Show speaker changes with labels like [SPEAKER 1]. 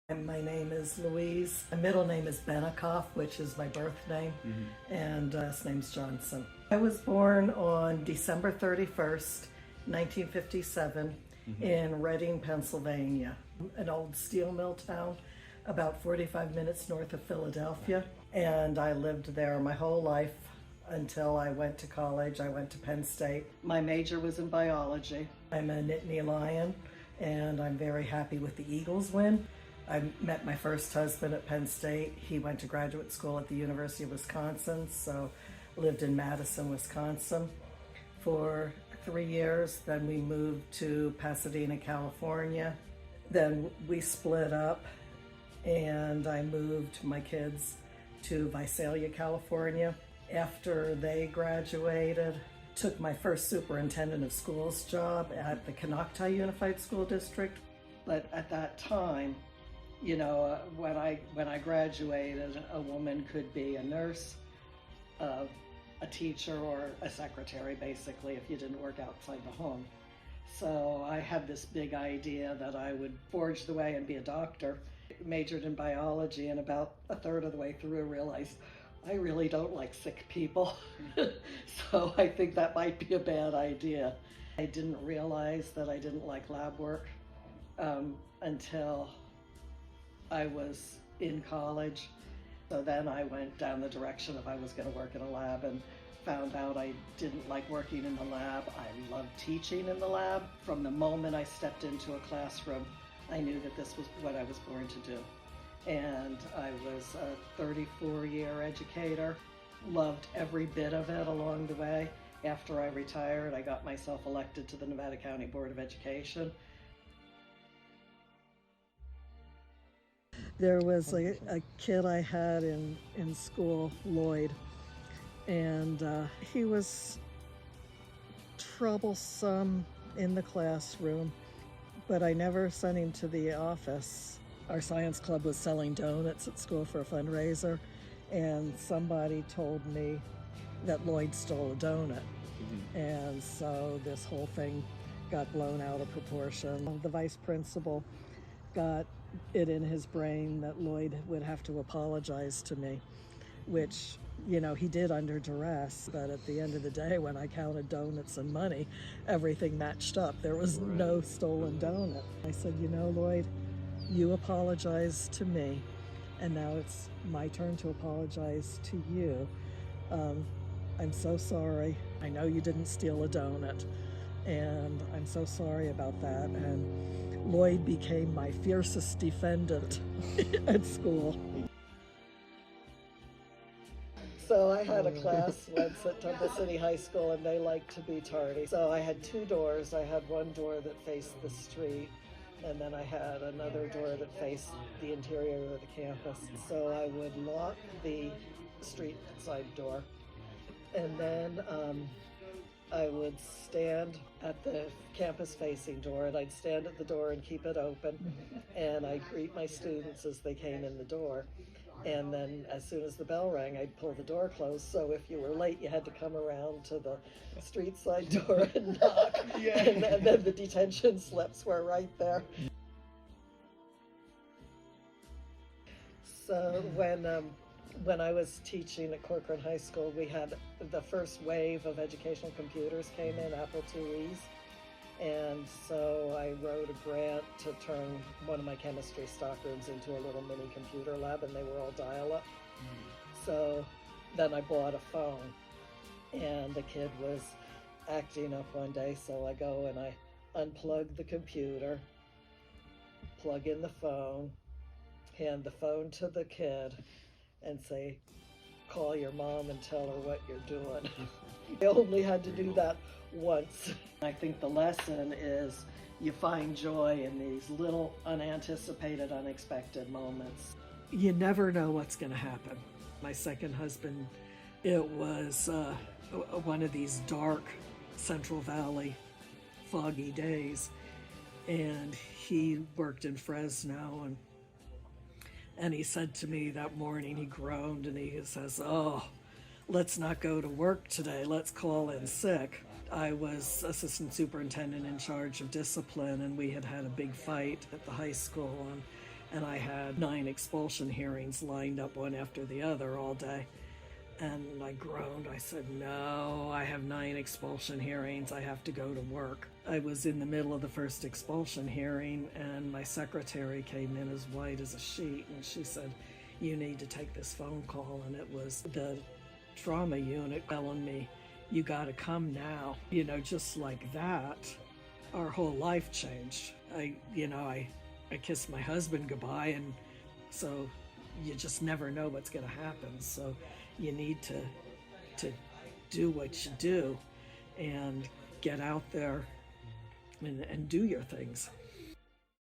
[SPEAKER 1] And my name is Louise. My middle name is Benikoff, which is my birth name, and last name's Johnson. I was born on December 31st, 1957, in Reading, Pennsylvania, an old steel mill town about 45 minutes north of Philadelphia. And I lived there my whole life until I went to college. I went to Penn State. My major was in biology. I'm a Nittany Lion, and I'm very happy with the Eagles win. I met my first husband at Penn State. He went to graduate school at the University of Wisconsin, so lived in Madison, Wisconsin for 3 years. Then we moved to Pasadena, California. Then we split up and I moved my kids to Visalia, California. After they graduated, took my first superintendent of schools job at the Canocti Unified School District. But at that time, you know, when I graduated, a woman could be a nurse, a teacher, or a secretary, basically, if you didn't work outside the home. So I had this big idea that I would forge the way and be a doctor. Majored in biology, and about a third of the way through realized I really don't like sick people. So I think that might be a bad idea. I didn't realize that I didn't like lab work until I was in college. So then I went down the direction of I was going to work in a lab, and found out I didn't like working in the lab. I loved teaching in the lab. From the moment I stepped into a classroom, I knew that this was what I was born to do. And I was a 34-year educator, loved every bit of it along the way. After I retired, I got myself elected to the Nevada County Board of Education. There was a kid I had in school, Lloyd, and he was troublesome in the classroom, but I never sent him to the office. Our science club was selling donuts at school for a fundraiser, and somebody told me that Lloyd stole a donut. And so this whole thing got blown out of proportion. The vice principal got it in his brain that Lloyd would have to apologize to me, which, you know, he did under duress. But at the end of the day, when I counted donuts and money, everything matched up. There was no stolen donut. I said, you know, Lloyd, you apologized to me, and now it's my turn to apologize to you. I'm so sorry. I know you didn't steal a donut, and I'm so sorry about that. And Lloyd became my fiercest defendant at school. So I had a class once at Temple City High School, and they liked to be tardy. So I had two doors. I had one door that faced the street, and then I had another door that faced the interior of the campus. So I would lock the street side door, and then I would stand at the campus-facing door, and I'd stand at the door and keep it open, and I'd greet my students as they came in the door. And then as soon as the bell rang, I'd pull the door closed, so if you were late, you had to come around to the street side door and knock. And then the detention slips were right there. So when I was teaching at Corcoran High School, we had the first wave of educational computers came in, Apple IIes. And so I wrote a grant to turn one of my chemistry stockrooms into a little mini computer lab, and they were all dial-up. So then I bought a phone, and the kid was acting up one day, so I go and I unplug the computer, plug in the phone, hand the phone to the kid, and say, call your mom and tell her what you're doing. I only had to do that once. I think the lesson is you find joy in these little unanticipated, unexpected moments. You never know what's going to happen. My second husband, it was one of these dark Central Valley foggy days, and he worked in Fresno, and he said to me that morning, he groaned and he says, "Oh, let's not go to work today, let's call in sick." I was assistant superintendent in charge of discipline, and we had had a big fight at the high school, and I had 9 expulsion hearings lined up one after the other all day. And I groaned. I said, no, I have 9 expulsion hearings. I have to go to work. I was in the middle of the first expulsion hearing, and my secretary came in as white as a sheet, and she said, you need to take this phone call. And it was the trauma unit telling me, you got to come now. You know, just like that, our whole life changed. I kissed my husband goodbye, and so you just never know what's going to happen. So you need to do what you do and get out there and do your things.